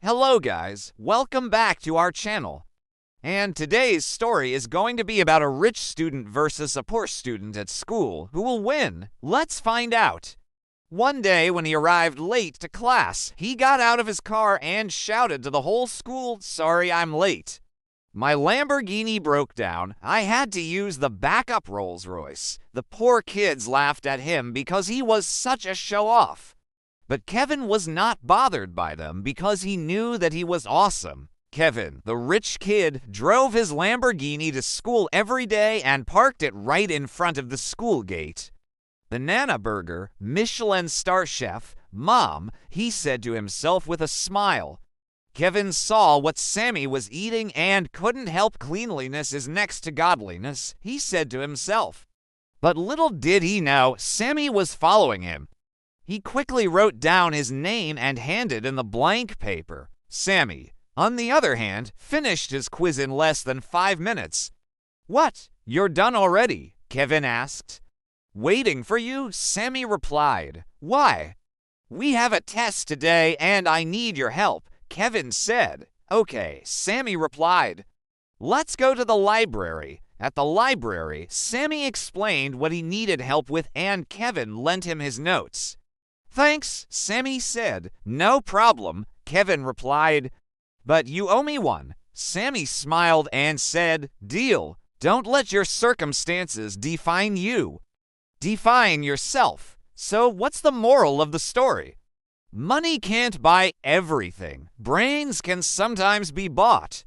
Hello guys, welcome back to our channel. And today's story is going to be about a rich student versus a poor student at school. Who will win? Let's find out. One day when he arrived late to class, he got out of his car and shouted to the whole school, "Sorry, I'm late. My Lamborghini broke down. I had to use the backup Rolls-Royce." The poor kids laughed at him because he was such a show-off. But Kevin was not bothered by them because he knew that he was awesome. Kevin, the rich kid, drove his Lamborghini to school every day and parked it right in front of the school gate. "Banana burger, Michelin star chef, Mom," he said to himself with a smile. Kevin saw what Sammy was eating and couldn't help. "Cleanliness is next to godliness," he said to himself. But little did he know, Sammy was following him. He quickly wrote down his name and handed in the blank paper. Sammy, on the other hand, finished his quiz in less than 5 minutes. "What? You're done already?" Kevin asked. "Waiting for you," Sammy replied. "Why?" "We have a test today and I need your help," Kevin said. "Okay," Sammy replied. "Let's go to the library." At the library, Sammy explained what he needed help with and Kevin lent him his notes. "Thanks," Sammy said. "No problem," Kevin replied. "But you owe me one." Sammy smiled and said, "Deal. Don't let your circumstances define you. Define yourself." So what's the moral of the story? Money can't buy everything. Brains can sometimes be bought.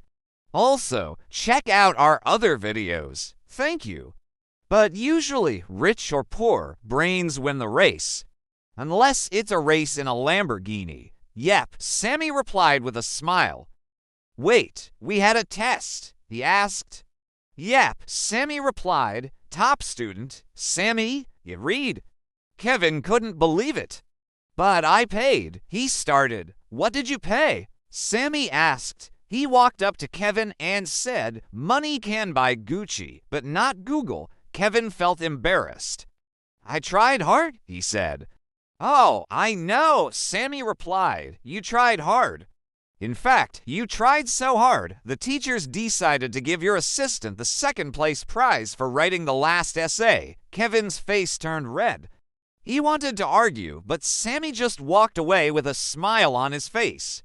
Also, check out our other videos. Thank you. But usually, rich or poor, brains win the race. Unless it's a race in a Lamborghini. "Yep," Sammy replied with a smile. "Wait, we had a test," he asked. "Yep," Sammy replied. "Top student. Sammy, you read." Kevin couldn't believe it. "But I paid," he started. "What did you pay?" Sammy asked. He walked up to Kevin and said, "Money can buy Gucci, but not Google." Kevin felt embarrassed. "I tried hard," he said. "Oh, I know," Sammy replied. "You tried hard. In fact, you tried so hard, the teachers decided to give your assistant the second-place prize for writing the last essay." Kevin's face turned red. He wanted to argue, but Sammy just walked away with a smile on his face.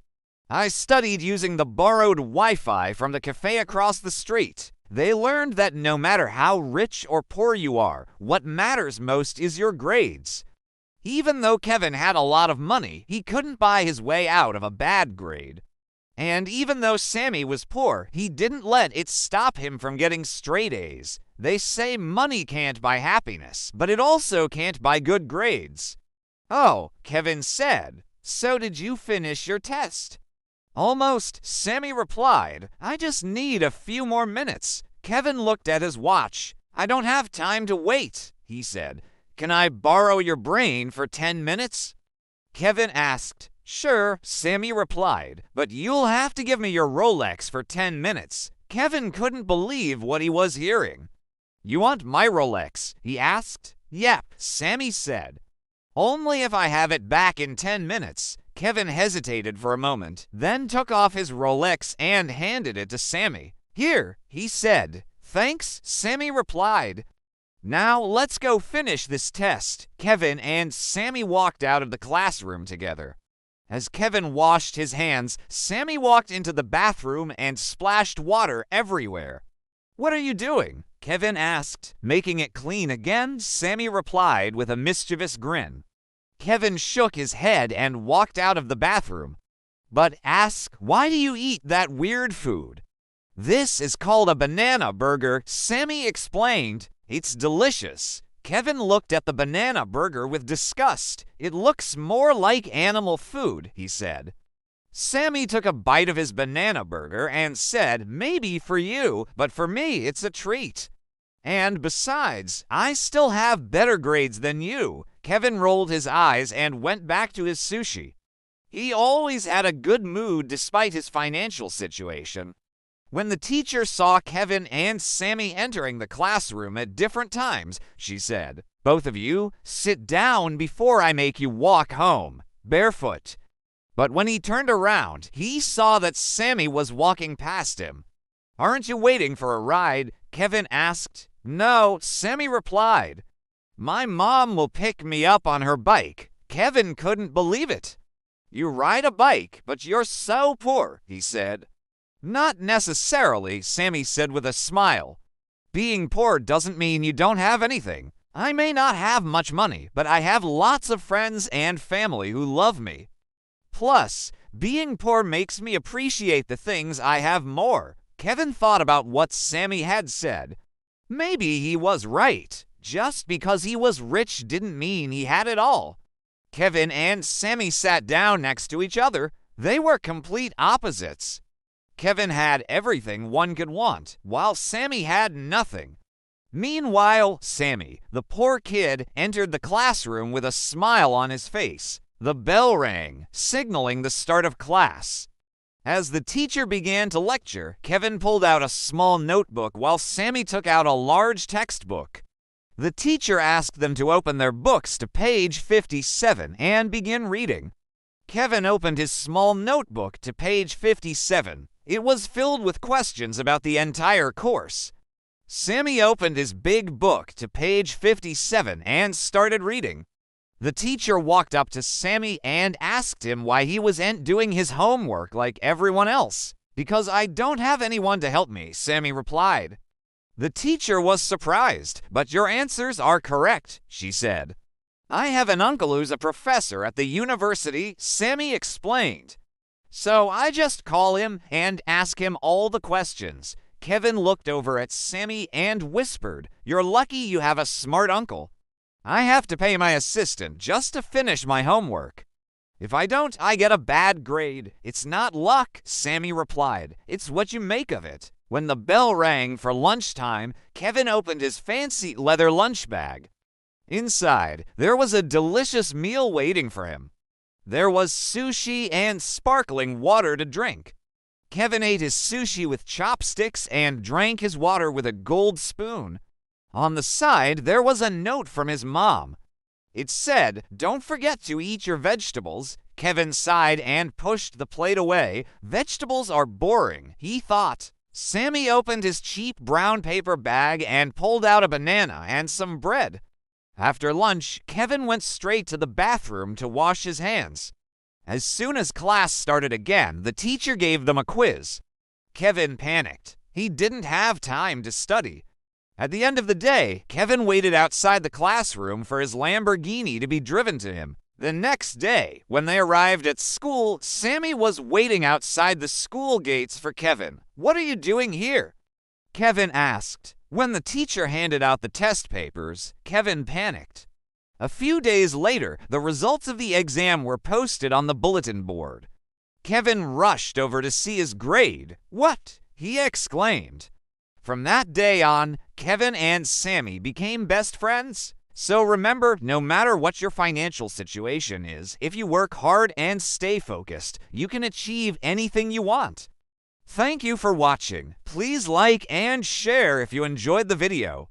"I studied using the borrowed Wi-Fi from the cafe across the street. They learned that no matter how rich or poor you are, what matters most is your grades." Even though Kevin had a lot of money, he couldn't buy his way out of a bad grade. And even though Sammy was poor, he didn't let it stop him from getting straight A's. They say money can't buy happiness, but it also can't buy good grades. "Oh," Kevin said, "so did you finish your test?" "Almost," Sammy replied. "I just need a few more minutes." Kevin looked at his watch. "I don't have time to wait," he said. "Can I borrow your brain for 10 minutes? Kevin asked. "Sure," Sammy replied, "but you'll have to give me your Rolex for 10 minutes. Kevin couldn't believe what he was hearing. "You want my Rolex?" he asked. "Yep," Sammy said. "Only if I have it back in 10 minutes. Kevin hesitated for a moment, then took off his Rolex and handed it to Sammy. "Here," he said. "Thanks," Sammy replied. "Now let's go finish this test." Kevin and Sammy walked out of the classroom together. As Kevin washed his hands, Sammy walked into the bathroom and splashed water everywhere. "What are you doing?" Kevin asked. "Making it clean again," Sammy replied with a mischievous grin. Kevin shook his head and walked out of the bathroom. "But ask, why do you eat that weird food?" "This is called a banana burger," Sammy explained. "It's delicious." Kevin looked at the banana burger with disgust. "It looks more like animal food," he said. Sammy took a bite of his banana burger and said, "Maybe for you, but for me it's a treat. And besides, I still have better grades than you." Kevin rolled his eyes and went back to his sushi. He always had a good mood despite his financial situation. When the teacher saw Kevin and Sammy entering the classroom at different times, she said, "Both of you, sit down before I make you walk home, barefoot." But when he turned around, he saw that Sammy was walking past him. "Aren't you waiting for a ride?" Kevin asked. "No," Sammy replied. "My mom will pick me up on her bike." Kevin couldn't believe it. "You ride a bike, but you're so poor," he said. "Not necessarily," Sammy said with a smile. "Being poor doesn't mean you don't have anything. I may not have much money, but I have lots of friends and family who love me. Plus, being poor makes me appreciate the things I have more." Kevin thought about what Sammy had said. Maybe he was right. Just because he was rich didn't mean he had it all. Kevin and Sammy sat down next to each other. They were complete opposites. Kevin had everything one could want, while Sammy had nothing. Meanwhile, Sammy, the poor kid, entered the classroom with a smile on his face. The bell rang, signaling the start of class. As the teacher began to lecture, Kevin pulled out a small notebook while Sammy took out a large textbook. The teacher asked them to open their books to page 57 and begin reading. Kevin opened his small notebook to page 57. It was filled with questions about the entire course. Sammy opened his big book to page 57 and started reading. The teacher walked up to Sammy and asked him why he wasn't doing his homework like everyone else. "Because I don't have anyone to help me," Sammy replied. The teacher was surprised. "But your answers are correct," she said. "I have an uncle who's a professor at the university," Sammy explained. "So I just call him and ask him all the questions." Kevin looked over at Sammy and whispered, "You're lucky you have a smart uncle. I have to pay my assistant just to finish my homework. If I don't, I get a bad grade." "It's not luck," Sammy replied. "It's what you make of it." When the bell rang for lunchtime, Kevin opened his fancy leather lunch bag. Inside, there was a delicious meal waiting for him. There was sushi and sparkling water to drink. Kevin ate his sushi with chopsticks and drank his water with a gold spoon. On the side, there was a note from his mom. It said, "Don't forget to eat your vegetables." Kevin sighed and pushed the plate away. Vegetables are boring, he thought. Sammy opened his cheap brown paper bag and pulled out a banana and some bread. After lunch, Kevin went straight to the bathroom to wash his hands. As soon as class started again, the teacher gave them a quiz. Kevin panicked. He didn't have time to study. At the end of the day, Kevin waited outside the classroom for his Lamborghini to be driven to him. The next day, when they arrived at school, Sammy was waiting outside the school gates for Kevin. "What are you doing here?" Kevin asked. When the teacher handed out the test papers, Kevin panicked. A few days later, the results of the exam were posted on the bulletin board. Kevin rushed over to see his grade. "What?" he exclaimed. From that day on, Kevin and Sammy became best friends. So remember, no matter what your financial situation is, if you work hard and stay focused, you can achieve anything you want. Thank you for watching. Please like and share if you enjoyed the video.